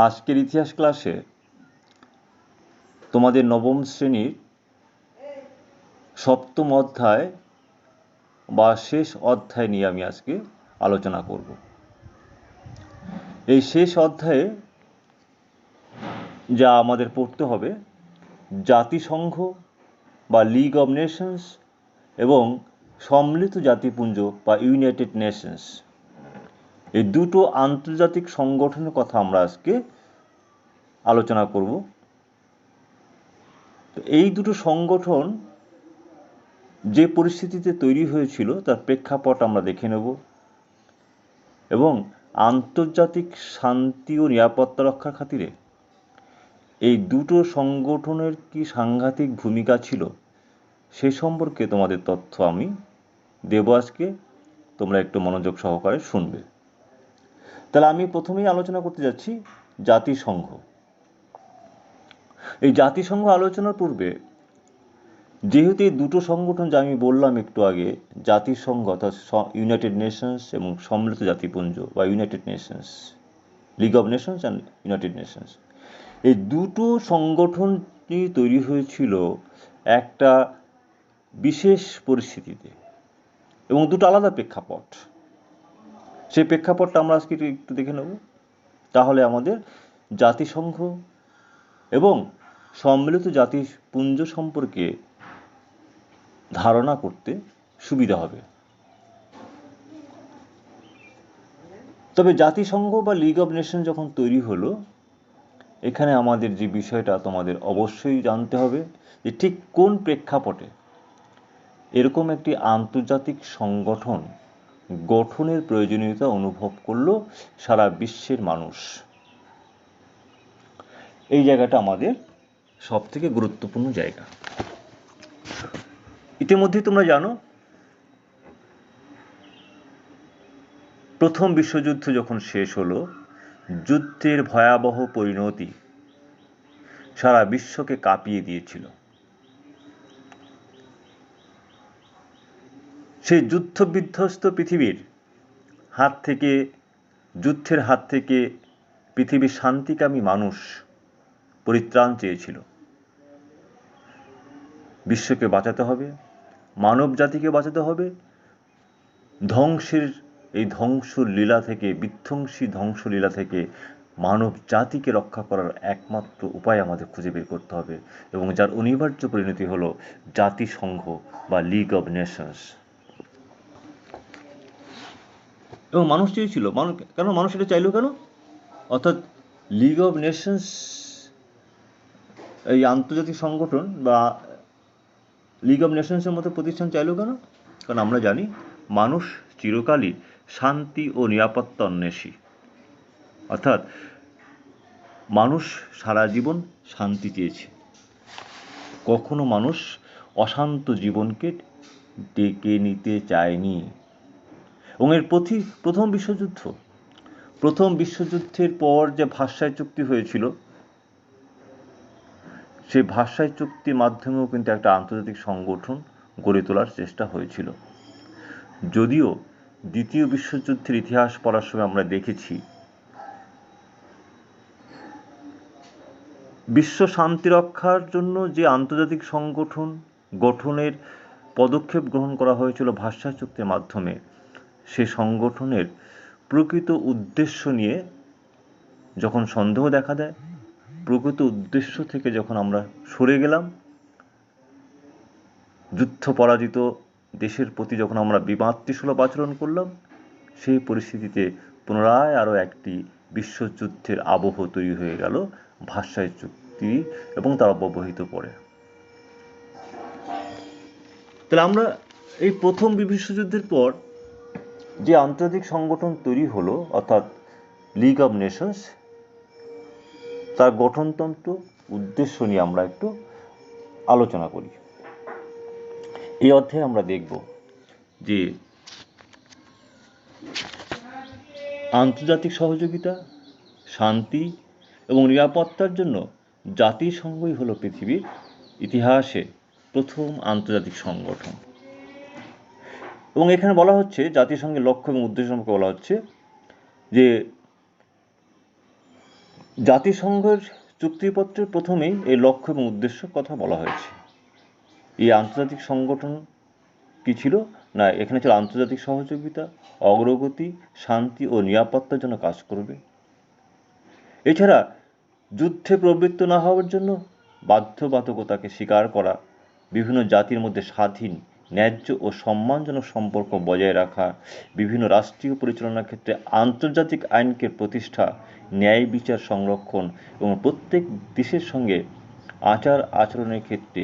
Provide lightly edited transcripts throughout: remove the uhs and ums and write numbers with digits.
আজকের ইতিহাস ক্লাসে তোমাদের নবম শ্রেণীর সপ্তম অধ্যায় বা শেষ অধ্যায় নিয়ে আমি আজকে আলোচনা করব। এই শেষ অধ্যায়ে যা আমাদের পড়তে হবে, জাতিসংঘ বা লিগ অব নেশনস এবং সম্মিলিত জাতিপুঞ্জ বা ইউনাইটেড নেশনস, এই দুটো আন্তর্জাতিক সংগঠনের কথা আমরা আজকে আলোচনা করব। এই দুটো সংগঠন যে পরিস্থিতিতে তৈরি হয়েছিল তার প্রেক্ষাপট আমরা দেখে নেব এবং আন্তর্জাতিক শান্তি ও নিরাপত্তা রক্ষার খাতিরে এই দুটো সংগঠনের কি সাংঘাতিক ভূমিকা ছিল সে সম্পর্কে তোমাদের তথ্য আমি দেব আজকে। তোমরা একটু মনোযোগ সহকারে শুনবে। তাহলে আমি প্রথমেই আলোচনা করতে যাচ্ছি জাতিসংঘ। এই জাতিসংঘ আলোচনার পূর্বে যেহেতু এই দুটো সংগঠন যা আমি বললাম একটু আগে, জাতিসংঘ অর্থাৎ ইউনাইটেড নেশনস এবং সম্মিলিত জাতিপুঞ্জ বা United Nations, league of Nations and United Nations, এই দুটো সংগঠনটি তৈরি হয়েছিল একটা বিশেষ পরিস্থিতিতে এবং দুটো আলাদা প্রেক্ষাপট। সেই প্রেক্ষাপটটা আমরা আজকে একটু দেখে নেব। তাহলে আমাদের জাতিসংঘ এবং সম্মিলিত জাতিপুঞ্জ সম্পর্কে ধারণা করতে সুবিধা হবে। তবে জাতিসংঘ বা লিগ অব নেশন যখন তৈরি হলো, এখানে আমাদের যে বিষয়টা তোমাদের অবশ্যই জানতে হবে যে ঠিক কোন প্রেক্ষাপটে এরকম একটি আন্তর্জাতিক সংগঠন গঠনের প্রয়োজনীয়তা অনুভব করলো সারা বিশ্বের মানুষ। এই জায়গাটা আমাদের সব থেকে গুরুত্বপূর্ণ জায়গা। ইতিমধ্যে তোমরা জানো, প্রথম বিশ্বযুদ্ধ যখন শেষ হলো, যুদ্ধের ভয়াবহ পরিণতি সারা বিশ্বকে কাঁপিয়ে দিয়েছিল। সেই যুদ্ধ বিধ্বস্ত পৃথিবীর হাত থেকে, যুদ্ধের হাত থেকে পৃথিবীর শান্তিকামী মানুষ পরিত্রাণ চেয়েছিল। বিশ্বকে বাঁচাতে হবে, মানব জাতিকে বাঁচাতে হবে ধ্বংসের এই ধ্বংসলীলা থেকে, বিধ্বংসী ধ্বংসলীলা থেকে মানব জাতিকে রক্ষা করার একমাত্র উপায় আমাদের খুঁজে বের করতে হবে এবং যার অনিবার্য পরিণতি হলো জাতিসংঘ বা লিগ অব নেশনস। এবং মানুষ চেয়েছিল, কেন মানুষ এটা চাইলো কেন? অর্থাৎ লিগ অব নেশনস, এই আন্তর্জাতিক সংগঠন বা লিগ অব নেশনসের মতো প্রতিষ্ঠান চাইলো কেন? কারণ আমরা জানি মানুষ চিরকালই শান্তি ও নিরাপত্তা অন্বেষী। অর্থাৎ মানুষ সারা জীবন শান্তি চেয়েছে, কখনো মানুষ অশান্ত জীবনকে ডেকে নিতে চায়নি। এবং এর প্রথম বিশ্বযুদ্ধের পর যে ভার্সাই চুক্তি হয়েছিল, সেই ভার্সাই চুক্তির মাধ্যমেও কিন্তু একটা আন্তর্জাতিক সংগঠন গড়ে তোলার চেষ্টা হয়েছিল। যদিও দ্বিতীয় বিশ্বযুদ্ধের ইতিহাস পড়ার সময় আমরা দেখেছি বিশ্ব শান্তি রক্ষার জন্য যে আন্তর্জাতিক সংগঠন গঠনের পদক্ষেপ গ্রহণ করা হয়েছিল ভার্সাই চুক্তির মাধ্যমে, সে সংগঠনের প্রকৃত উদ্দেশ্য নিয়ে যখন সন্দেহ দেখা দেয়, প্রকৃত উদ্দেশ্য থেকে যখন আমরা সরে গেলাম, যুদ্ধ পরাজিত দেশের প্রতি যখন আমরা বিমাতৃসুলভ আচরণ করলাম, সেই পরিস্থিতিতে পুনরায় আরও একটি বিশ্বযুদ্ধের আবহ তৈরি হয়ে গেল ভার্সাই চুক্তি এবং তার অব্যবহিত পরে। তাহলে আমরা এই প্রথম বিশ্বযুদ্ধের পর যে আন্তর্জাতিক সংগঠন তৈরি হলো অর্থাৎ লিগ অব নেশনস, তার গঠনতন্ত্র উদ্দেশ্য নিয়ে আমরা একটু আলোচনা করি। এই অধ্যায়ে আমরা দেখব যে আন্তর্জাতিক সহযোগিতা, শান্তি এবং নিরাপত্তার জন্য জাতিসংঘই হলো পৃথিবীর ইতিহাসে প্রথম আন্তর্জাতিক সংগঠন। এবং এখানে বলা হচ্ছে জাতিসংঘের লক্ষ্য এবং উদ্দেশ্য সম্পর্কে বলা হচ্ছে যে জাতিসংঘের চুক্তিপত্রের প্রথমেই এই লক্ষ্য এবং উদ্দেশ্য কথা বলা হয়েছে। এই আন্তর্জাতিক সংগঠন কি ছিল না, এখানে ছিল আন্তর্জাতিক সহযোগিতা, অগ্রগতি, শান্তি ও নিরাপত্তার জন্য কাজ করবে। এছাড়া যুদ্ধে প্রবৃত্ত না হওয়ার জন্য বাধ্যবাধকতাকে স্বীকার করা, বিভিন্ন জাতির মধ্যে স্বাধীন, ন্যায্য ও সম্মানজনক সম্পর্ক বজায় রাখা, বিভিন্ন রাষ্ট্রীয় পরিচালনার ক্ষেত্রে আন্তর্জাতিক আইনকে প্রতিষ্ঠা, ন্যায় বিচার সংরক্ষণ এবং প্রত্যেক দেশের সঙ্গে আচার আচরণের ক্ষেত্রে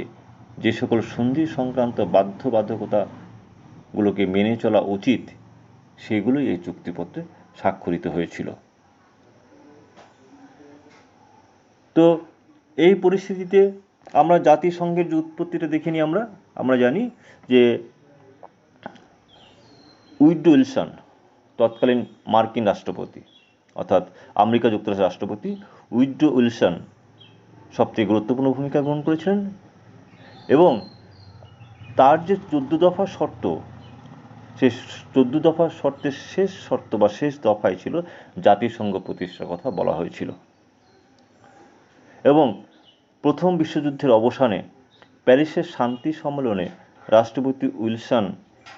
যে সকল সন্ধি সংক্রান্ত বাধ্যবাধকতাগুলোকে মেনে চলা উচিত, সেগুলোই এই চুক্তিপত্রে স্বাক্ষরিত হয়েছিল। তো এই পরিস্থিতিতে আমরা জাতিসংঘের যে উৎপত্তিটা দেখে নিই। আমরা জানি যে উইড্রো উইলসন, তৎকালীন মার্কিন রাষ্ট্রপতি অর্থাৎ আমেরিকা যুক্তরাষ্ট্রের রাষ্ট্রপতি উইড্রো উইলসন সবথেকে গুরুত্বপূর্ণ ভূমিকা গ্রহণ করেছিলেন এবং তার যে 14 দফা শর্ত, সেই 14 দফা শর্তের শেষ শর্ত বা শেষ দফায় ছিল জাতিসংঘ প্রতিষ্ঠার কথা বলা হয়েছিল। এবং প্রথম বিশ্বযুদ্ধের অবসানে প্যারিসের শান্তি সম্মেলনে রাষ্ট্রপতি উইলসন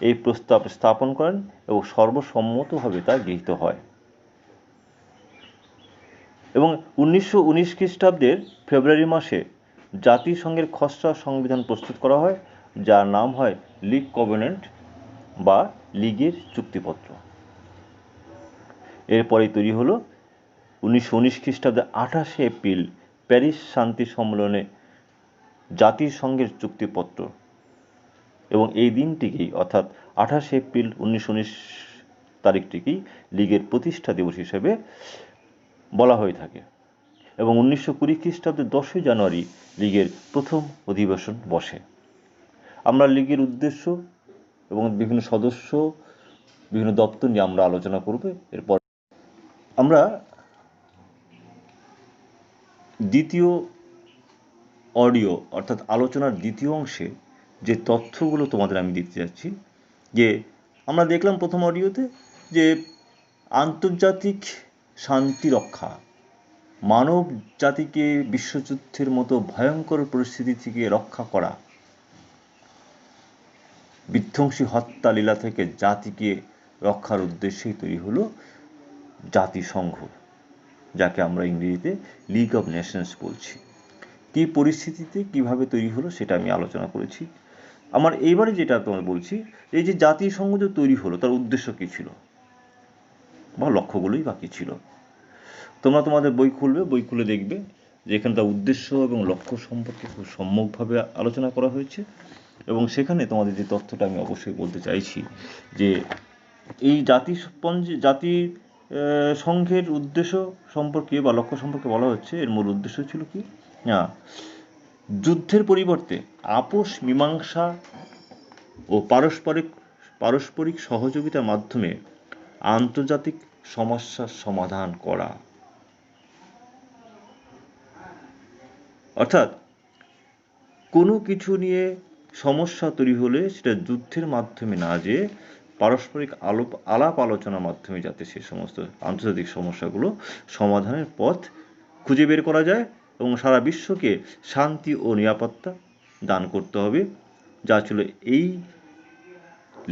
এই প্রস্তাব স্থাপন করেন এবং সর্বসম্মতভাবে তা গৃহীত হয়। এবং 1919 খ্রিস্টাব্দের ফেব্রুয়ারি মাসে জাতিসংঘের খসড়া সংবিধান প্রস্তুত করা হয়, যার নাম হয় লিগ কভেনেন্ট বা লীগের চুক্তিপত্র। এরপরেই তৈরি হলো 1919 খ্রিস্টাব্দের 28 এপ্রিল প্যারিস শান্তি সম্মেলনে জাতিসংঘের চুক্তিপত্র। এবং এই দিনটিকেই অর্থাৎ 28 এপ্রিল 1919 তারিখটিকেই লীগের প্রতিষ্ঠা দিবস হিসেবে বলা হয়ে থাকে। এবং 1920 খ্রিস্টাব্দের 10 জানুয়ারি লীগের প্রথম অধিবেশন বসে। আমরা লীগের উদ্দেশ্য এবং বিভিন্ন সদস্য, বিভিন্ন দপ্তর নিয়ে আমরা আলোচনা করব। এরপর আমরা দ্বিতীয় অডিও অর্থাৎ আলোচনার দ্বিতীয় অংশে যে তথ্যগুলো তোমাদের আমি দিতে যাচ্ছি, যে আমরা দেখলাম প্রথম অডিওতে যে আন্তর্জাতিক শান্তি রক্ষা, মানব জাতিকে বিশ্বযুদ্ধের মতো ভয়ঙ্কর পরিস্থিতি থেকে রক্ষা করা, বিধ্বংসী হত্যা লীলা থেকে জাতিকে রক্ষার উদ্দেশ্যেই তৈরি হলো জাতিসংঘ, যাকে আমরা ইংরেজিতে লিগ অব নেশনস বলছি। কী পরিস্থিতিতে কিভাবে তৈরি হলো সেটা আমি আলোচনা করেছি। আমার এইবারে যেটা তোমার বলছি, এই যে জাতিসংঘ যে তৈরি হলো তার উদ্দেশ্য কী ছিল বা লক্ষ্যগুলোই বাকি ছিল। তোমরা তোমাদের বই খুলবে, বই খুলে দেখবে যে এখানে তার উদ্দেশ্য এবং লক্ষ্য সম্পর্কে খুব সম্যকভাবে আলোচনা করা হয়েছে। এবং সেখানে তোমাদের যে তথ্যটা আমি অবশ্যই বলতে চাইছি যে এই জাতিসংঘের উদ্দেশ্য সম্পর্কে বা লক্ষ্য সম্পর্কে বলা হচ্ছে। এর মূল উদ্দেশ্য ছিল কি না, যুদ্ধের পরিবর্তে আপোষ মীমাংসা ও পারস্পরিক সহযোগিতার মাধ্যমে আন্তর্জাতিক সমস্যার সমাধান করা। অর্থাৎ কোনো কিছু নিয়ে সমস্যা তৈরি হলে সেটা যুদ্ধের মাধ্যমে না যেয়ে পারস্পরিক আলাপ আলোচনার মাধ্যমে যাতে সে সমস্ত আন্তর্জাতিক সমস্যাগুলো সমাধানের পথ খুঁজে বের করা যায় এবং সারা বিশ্বকে শান্তি ও নিরাপত্তা দান করতে হবে, যা ছিল এই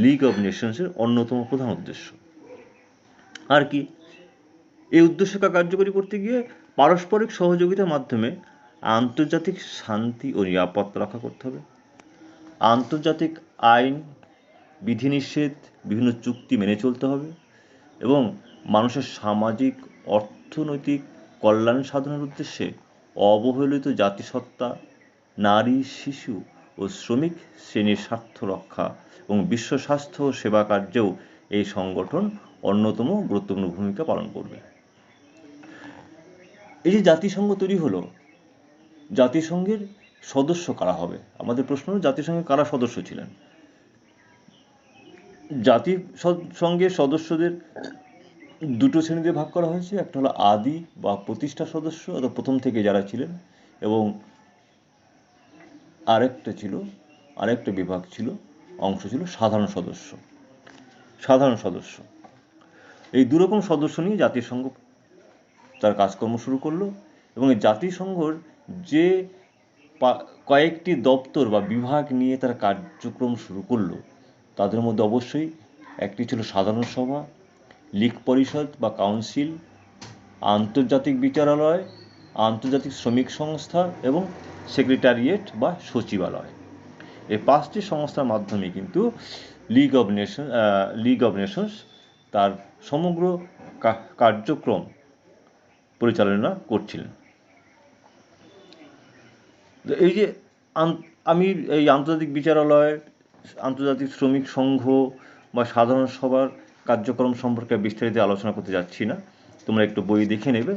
লিগ অব নেশনসের অন্যতম প্রধান উদ্দেশ্য। আর কি, এই উদ্দেশ্যকে কার্যকরী করতে গিয়ে পারস্পরিক সহযোগিতার মাধ্যমে আন্তর্জাতিক শান্তি ও নিরাপত্তা রক্ষা করতে হবে। আন্তর্জাতিক আইন, বিধিনিষেধ, বিভিন্ন চুক্তি মেনে চলতে হবে এবং মানুষের সামাজিক, অর্থনৈতিক কল্যাণ সাধনের উদ্দেশ্যে অবহেলিত জাতিসত্তা, নারী, শিশু ও শ্রমিক শ্রেণীর স্বার্থ রক্ষা এবং বিশ্ব স্বাস্থ্য ও সেবা কার্যেও এই সংগঠন অন্যতম গুরুত্বপূর্ণ ভূমিকা পালন করবে। এই যে জাতিসংঘ তৈরি হলো, জাতিসংঘের সদস্য কারা হবে? আমাদের প্রশ্ন হলো জাতিসংঘের কারা সদস্য ছিলেন। জাতিসংঘের সদস্যদের দুটো শ্রেণীতে ভাগ করা হয়েছে। একটা হলো আদি বা প্রতিষ্ঠা সদস্য, অর্থাৎ প্রথম থেকে যারা ছিলেন, এবং আরেকটা বিভাগ ছিল, অংশ ছিল সাধারণ সদস্য। এই দুরকম সদস্য নিয়ে জাতিসংঘ তার কাজকর্ম শুরু করলো এবং এই জাতিসংঘর যে কয়েকটি দপ্তর বা বিভাগ নিয়ে তার কার্যক্রম শুরু করলো তাদের মধ্যে অবশ্যই একটি ছিল সাধারণ সভা, লীগ পরিষদ বা কাউন্সিল, আন্তর্জাতিক বিচারালয়, আন্তর্জাতিক শ্রমিক সংস্থা এবং সেক্রেটারিয়েট বা সচিবালয়। এই 5টি সংস্থার মাধ্যমে কিন্তু লিগ অব নেশনস তার সমগ্র কার্যক্রম পরিচালনা করছিলেন। এই যে আমি এই আন্তর্জাতিক বিচারালয়, আন্তর্জাতিক শ্রমিক সংঘ বা সাধারণ সভার কার্যক্রম সম্পর্কে বিস্তারিত আলোচনা করতে যাচ্ছি না, তোমরা একটু বই দেখে নেবে।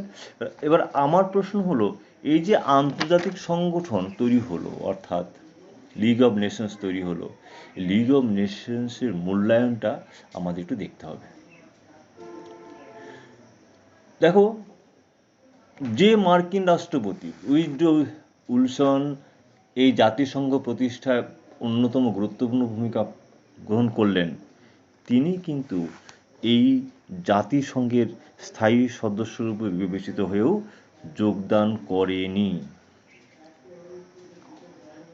এবার আমার প্রশ্ন হলো, এই যে আন্তর্জাতিক সংগঠন তৈরি হলো, অর্থাৎ লিগ অব নেশনস তৈরি হলো, লিগ অব নেশনসের মূল্যায়নটা আমাদের একটু দেখতে হবে। দেখো, যে মার্কিন রাষ্ট্রপতি উইড্রো উইলসন এই জাতিসংঘ প্রতিষ্ঠায় অন্যতম গুরুত্বপূর্ণ ভূমিকা গ্রহণ করলেন, তিনি কিন্তু এই জাতিসংঘের স্থায়ী সদস্যরূপে বিবেচিত হয়েও যোগদান করেনি।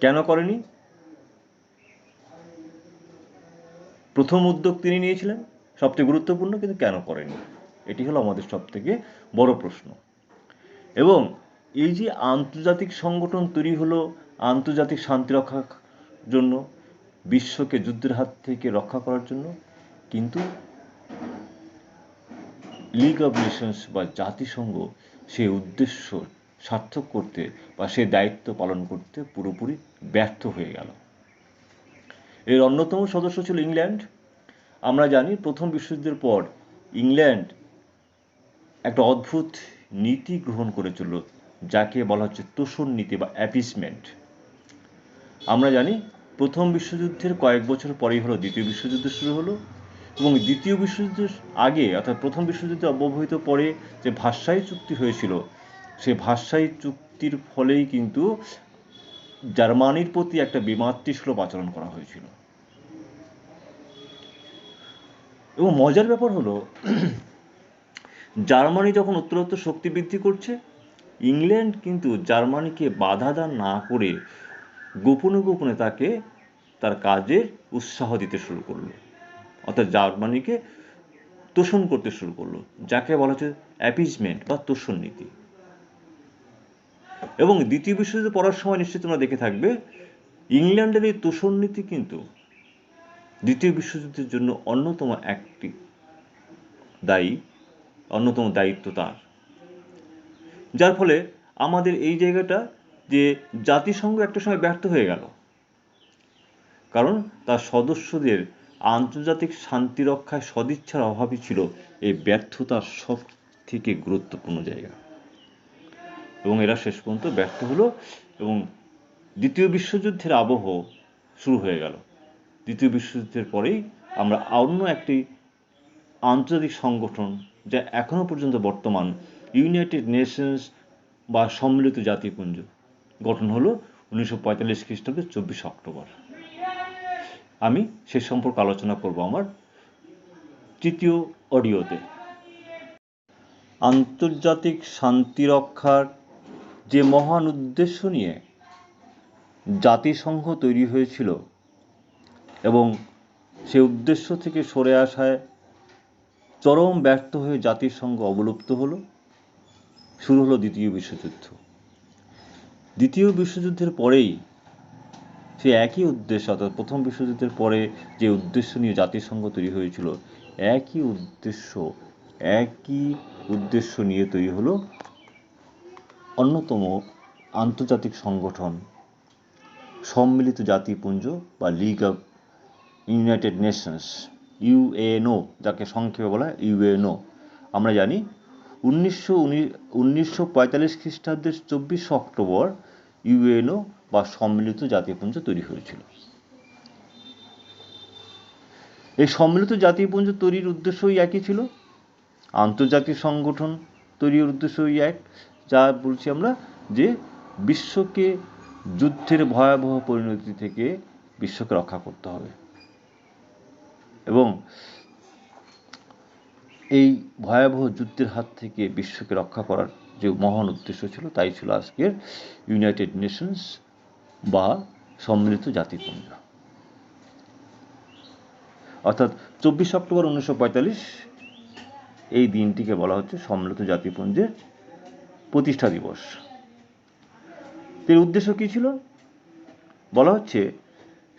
কেন করেনি? প্রথম উদ্যোগ তিনি নিয়েছিলেন, সবচেয়ে গুরুত্বপূর্ণ, কিন্তু কেন করেনি? এটি হলো আমাদের সবথেকে বড় প্রশ্ন। এবং এই যে আন্তর্জাতিক সংগঠন তৈরি হলো আন্তর্জাতিক শান্তি রক্ষার জন্য, বিশ্বকে যুদ্ধের হাত থেকে রক্ষা করার জন্য, কিন্তু লিগ অব নেশনস বা জাতিসংঘ সেই উদ্দেশ্য সার্থক করতে বা সে দায়িত্ব পালন করতে পুরোপুরি ব্যর্থ হয়ে গেল। এর অন্যতম সদস্য ছিল ইংল্যান্ড। আমরা জানি প্রথম বিশ্বযুদ্ধের পর ইংল্যান্ড একটা অদ্ভুত নীতি গ্রহণ করেছিল, যাকে বলা হচ্ছে তোষণ নীতি বা অ্যাপিসমেন্ট। আমরা জানি প্রথম বিশ্বযুদ্ধের কয়েক বছর পরেই হলো দ্বিতীয় বিশ্বযুদ্ধ শুরু হলো, এবং দ্বিতীয় বিশ্বযুদ্ধের আগে অর্থাৎ প্রথম বিশ্বযুদ্ধে অব্যবহিত পরে যে ভার্সাই চুক্তি হয়েছিল, সেই ভার্সাই চুক্তির ফলেই কিন্তু জার্মানির প্রতি একটা বিমাতৃসুলভ আচরণ করা হয়েছিল। এবং মজার ব্যাপার হলো, জার্মানি যখন উত্তরোত্তর শক্তি বৃদ্ধি করছে, ইংল্যান্ড কিন্তু জার্মানিকে বাধা দান না করে গোপনে গোপনে তাকে তার কাজে উৎসাহ দিতে শুরু করলো, অর্থাৎ জার্মানিকে তোষণ করতে শুরু করলো, যাকে বলা হচ্ছে অ্যাপিসমেন্ট বা তোষণ নীতি। এবং দ্বিতীয় বিশ্বযুদ্ধ পড়ার সময় নিশ্চয়ই তোমরা দেখে থাকবে, ইংল্যান্ডের এই তোষণ নীতি কিন্তু দ্বিতীয় বিশ্বযুদ্ধের জন্য অন্যতম দায়িত্ব তার। যার ফলে আমাদের এই জায়গাটা যে জাতিসংঘ একটা সময় ব্যর্থ হয়ে গেল, কারণ তার সদস্যদের আন্তর্জাতিক শান্তি রক্ষায় সদিচ্ছার অভাবই ছিল এই ব্যর্থতার সব থেকে গুরুত্বপূর্ণ জায়গা। এবং এরা শেষ পর্যন্ত ব্যর্থ হলো এবং দ্বিতীয় বিশ্বযুদ্ধের আবহ শুরু হয়ে গেল। দ্বিতীয় বিশ্বযুদ্ধের পরেই আমরা অন্য একটি আন্তর্জাতিক সংগঠন, যা এখনো পর্যন্ত বর্তমান, ইউনাইটেড নেশনস বা সম্মিলিত জাতিপুঞ্জ, গঠন হলো 1945 খ্রিস্টাব্দের 24 অক্টোবর। আমি সে সম্পর্কে আলোচনা করব আমার তৃতীয় অডিওতে। আন্তর্জাতিক শান্তি রক্ষার যে মহান উদ্দেশ্য নিয়ে জাতিসংঘ তৈরি হয়েছিল এবং সে উদ্দেশ্য থেকে সরে আসায় চরম ব্যর্থ হয়ে জাতিসংঘ অবলুপ্ত হলো, শুরু হলো দ্বিতীয় বিশ্বযুদ্ধ। দ্বিতীয় বিশ্বযুদ্ধের পরেই সে একই উদ্দেশ্য, অর্থাৎ প্রথম বিশ্বযুদ্ধের পরে যে উদ্দেশ্য নিয়ে জাতিসংঘ তৈরি হয়েছিল, একই উদ্দেশ্য নিয়ে তৈরি হলো অন্যতম আন্তর্জাতিক সংগঠন, সম্মিলিত জাতিপুঞ্জ বা league of United Nations, UNO, যাকে সংক্ষেপে বলা হয় ইউএনও। আমরা জানি 1945 খ্রিস্টাব্দের 24 অক্টোবর ইউএনও বা সম্মিলিত জাতিপুঞ্জ তৈরি হয়েছিল। এই সম্মিলিত জাতিপুঞ্জ তৈরির উদ্দেশ্যই একই ছিল, আন্তর্জাতিক সংগঠন তৈরির উদ্দেশ্যই এক, যা বলছি আমরা যে বিশ্বকে যুদ্ধের ভয়াবহ পরিণতি থেকে বিশ্বকে রক্ষা করতে হবে। এবং এই ভয়াবহ যুদ্ধের হাত থেকে বিশ্বকে রক্ষা করার যে মহান উদ্দেশ্য ছিল, তাই ছিল আজকের ইউনাইটেড নেশনস বা সম্মিলিত জাতিপুঞ্জ। অর্থাৎ 24 অক্টোবর 1945 এই দিনটিকে বলা হচ্ছে সম্মিলিত জাতিপুঞ্জের প্রতিষ্ঠা দিবস। এর উদ্দেশ্য কী ছিল? বলা হচ্ছে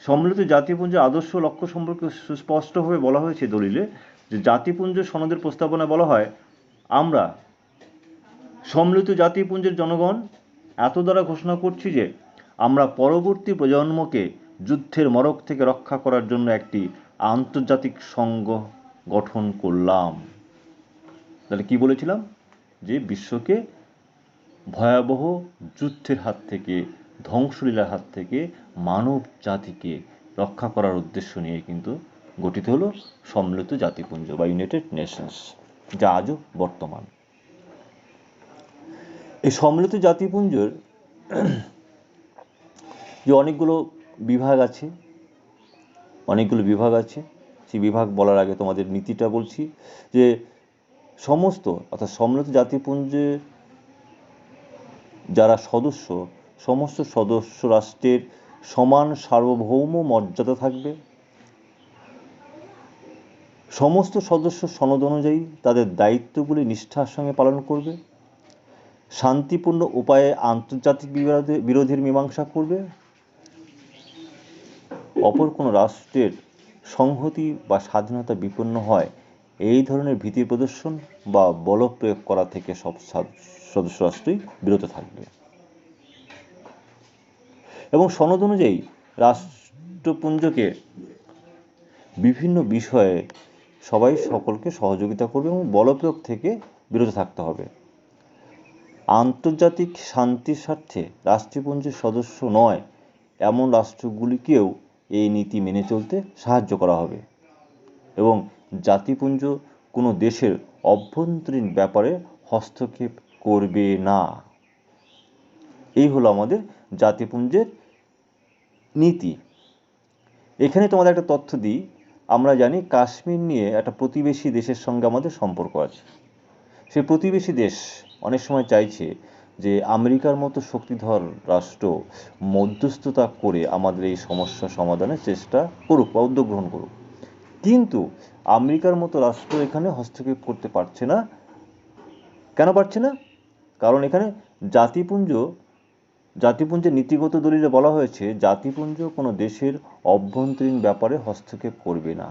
সম্মিলিত জাতিপুঞ্জের আদর্শ লক্ষ্য সম্পর্কে সুস্পষ্টভাবে বলা হয়েছে দলিলে, যে জাতিপুঞ্জ সনদের প্রস্তাবনায় বলা হয়, আমরা সম্মিলিত জাতিপুঞ্জের জনগণ এত দ্বারা ঘোষণা করছি যে আমরা পরবর্তী প্রজন্মকে যুদ্ধের মরক থেকে রক্ষা করার জন্য একটি আন্তর্জাতিক সংঘ গঠন করলাম। তাহলে কি বলেছিলাম? যে বিশ্বকে ভয়াবহ যুদ্ধের হাত থেকে, ধ্বংসলীলার হাত থেকে মানব জাতিকে রক্ষা করার উদ্দেশ্য নিয়ে কিন্তু গঠিত হলো সম্মিলিত জাতিপুঞ্জ বা ইউনাইটেড নেশনস, যা আজও বর্তমান। এই সম্মিলিত জাতিপুঞ্জের যে অনেকগুলো বিভাগ আছে, সেই বিভাগ বলার আগে তোমাদের নীতিটা বলছি, যে সমস্ত অর্থাৎ সম্মিলিত জাতিপুঞ্জে যারা সদস্য, সমস্ত সদস্য রাষ্ট্রের সমান সার্বভৌম মর্যাদা থাকবে। সমস্ত সদস্য সনদ অনুযায়ী তাদের দায়িত্বগুলি নিষ্ঠার সঙ্গে পালন করবে। শান্তিপূর্ণ উপায়ে আন্তর্জাতিক বিরোধের মীমাংসা করবে। অপর কোনো রাষ্ট্রের সংহতি বা স্বাধীনতা বিপন্ন হয় এই ধরনের ভীতি প্রদর্শন বা বল প্রয়োগ করা থেকে সব সদস্য রাষ্ট্রই বিরত থাকবে। এবং সনদ অনুযায়ী রাষ্ট্রপুঞ্জকে বিভিন্ন বিষয়ে সবাই সকলকে সহযোগিতা করবে এবং বল প্রয়োগ থেকে বিরত থাকতে হবে। আন্তর্জাতিক শান্তির স্বার্থে রাষ্ট্রপুঞ্জের সদস্য নয় এমন রাষ্ট্রগুলিকেও এই নীতি মেনে চলতে সাহায্য করা হবে। এবং জাতিপুঞ্জ কোনো দেশের অভ্যন্তরীণ ব্যাপারে হস্তক্ষেপ করবে না। এই হলো আমাদের জাতিপুঞ্জের নীতি। এখানে তোমাদের একটা তথ্য দিই, আমরা জানি কাশ্মীর নিয়ে একটা প্রতিবেশী দেশের সঙ্গে আমাদের সম্পর্ক আছে। সেই প্রতিবেশী দেশ অনেক সময় চাইছে যে আমেরিকার মতো শক্তিধর রাষ্ট্র মধ্যস্থতা করে আমাদের এই সমস্যা সমাধানের চেষ্টা করুক বা উদ্যোগ গ্রহণ করুক। কিন্তু আমেরিকার মতো রাষ্ট্র এখানে হস্তক্ষেপ করতে পারছে না। কেন পারছে না? কারণ এখানে জাতিপুঞ্জের নীতিগত দলিলে বলা হয়েছে জাতিপুঞ্জ কোনো দেশের অভ্যন্তরীণ ব্যাপারে হস্তক্ষেপ করবে না।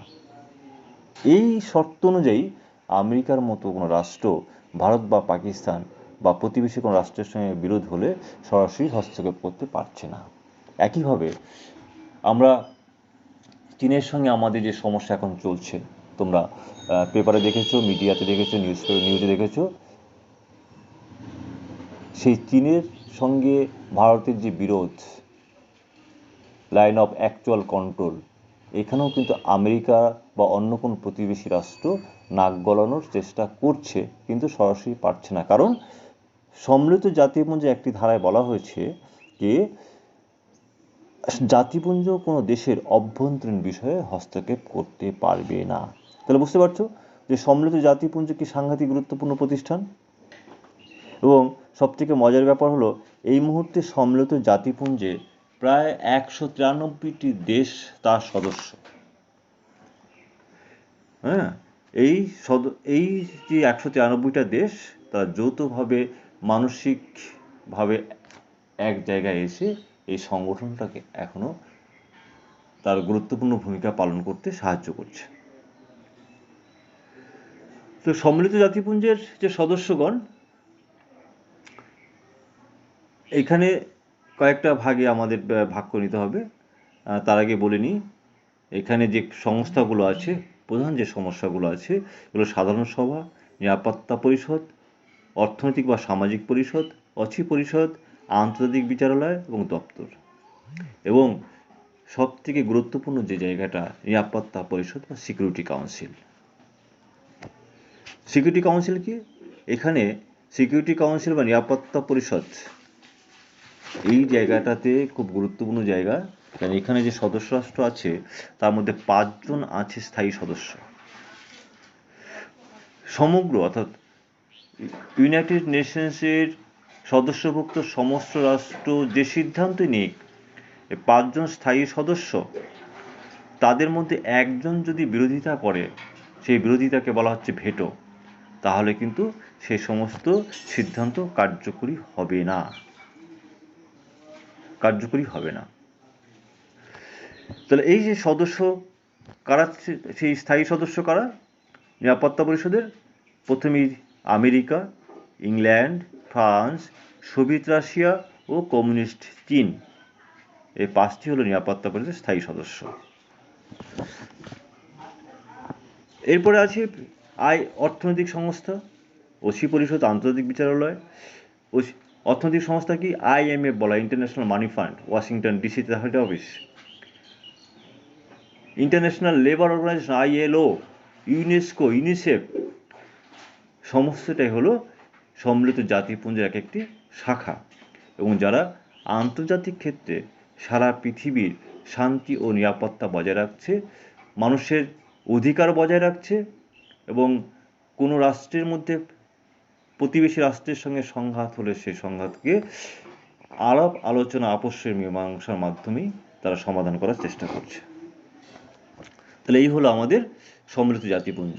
এই শর্ত অনুযায়ী আমেরিকার মতো কোনো রাষ্ট্র ভারত বা পাকিস্তান বা প্রতিবেশী কোনো রাষ্ট্রের সঙ্গে বিরোধ হলে সরাসরি হস্তক্ষেপ করতে পারছে না। একইভাবে আমরা চীনের সঙ্গে আমাদের যে সমস্যা এখন চলছে, তোমরা পেপারে দেখেছো, মিডিয়াতে দেখেছো, নিউজে দেখেছো, সেই চীনের সঙ্গে ভারতের যে বিরোধ, লাইন অফ অ্যাকচুয়াল কন্ট্রোল, এখানেও কিন্তু আমেরিকা বা অন্য কোনো প্রতিবেশী রাষ্ট্র নাক গলানোর চেষ্টা করছে, কিন্তু সরাসরি পারছে না। কারণ সম্মিলিত জাতিপুঞ্জে একটি ধারায় বলা হয়েছে যে জাতিপুঞ্জ কোনো দেশের অভ্যন্তরীণ বিষয়ে হস্তক্ষেপ করতে পারবে না। তাহলে বুঝতে পারছো যে সম্মিলিত জাতিপুঞ্জ কি সাংঘাতিক গুরুত্বপূর্ণ প্রতিষ্ঠান। এবং সবথেকে মজার ব্যাপার হলো এই মুহূর্তে সম্মিলিত জাতিপুঞ্জে প্রায় 193টি দেশ তার সদস্য। হ্যাঁ, এই যে 193টা দেশ তারা যৌথভাবে মানসিকভাবে এক জায়গায় এসে এই সংগঠনটাকে এখনো তার গুরুত্বপূর্ণ ভূমিকা পালন করতে সাহায্য করছে। তো সম্মিলিত জাতিপুঞ্জের যে সদস্যগণ, এখানে কয়েকটা ভাগে আমাদের ভাগ করে নিতে হবে। তার আগে বলে নিই, এখানে যে সংস্থাগুলো আছে, প্রধান যে সমস্যাগুলো আছে, এগুলো সাধারণ সভা, নিরাপত্তা পরিষদ, অর্থনৈতিক বা সামাজিক পরিষদ, অছি পরিষদ, আন্তর্জাতিক বিচারালয় এবং দপ্তর। এবং সব থেকে গুরুত্বপূর্ণ যে জায়গাটা, নিরাপত্তা পরিষদ বা সিকিউরিটি কাউন্সিল। সিকিউরিটি কাউন্সিল কি? এখানে সিকিউরিটি কাউন্সিল বা নিরাপত্তা পরিষদ এই জায়গাটাতে খুব গুরুত্বপূর্ণ জায়গা, কারণ এখানে যে সদস্য রাষ্ট্র আছে তার মধ্যে 5 জন আছে স্থায়ী সদস্য। সমগ্র অর্থাৎ ইউনাইটেড নেশনসের সদস্যভুক্ত সমস্ত রাষ্ট্র যে সিদ্ধান্ত নিক, 5জন স্থায়ী সদস্য তাদের মধ্যে একজন যদি বিরোধিতা করে, সেই বিরোধিতাকে বলা হচ্ছে ভেটো, তাহলে কিন্তু সেই সমস্ত সিদ্ধান্ত কার্যকরী হবে না। তাহলে এই যে সদস্য কারা, সেই স্থায়ী সদস্য কারা নিরাপত্তা পরিষদের? প্রথমেই America, England, France, Soviet Russia ও কমিউনিস্ট চীন, এই 5টি হলো নিরাপত্তা পরিষদের স্থায়ী সদস্য। এরপরে আছে অর্থনৈতিক সংস্থা, ওসি পরিষদ, আন্তর্জাতিক বিচারালয়। অর্থনৈতিক সংস্থা কি? IMF বলা, ইন্টারন্যাশনাল মানি ফান্ড, ওয়াশিংটন ডিসিতে head office. International labour organisation, ILO, UNESCO, UNICEF, সমস্তটাই হলো সম্মিলিত জাতিপুঞ্জের এক একটি শাখা, এবং যারা আন্তর্জাতিক ক্ষেত্রে সারা পৃথিবীর শান্তি ও নিরাপত্তা বজায় রাখছে, মানুষের অধিকার বজায় রাখছে, এবং কোনো রাষ্ট্রের মধ্যে প্রতিবেশী রাষ্ট্রের সঙ্গে সংঘাত হলে সেই সংঘাতকে আলাপ আলোচনা, আপসের মীমাংসার মাধ্যমেই তারা সমাধান করার চেষ্টা করছে। তাহলে এই হলো আমাদের সম্মিলিত জাতিপুঞ্জ।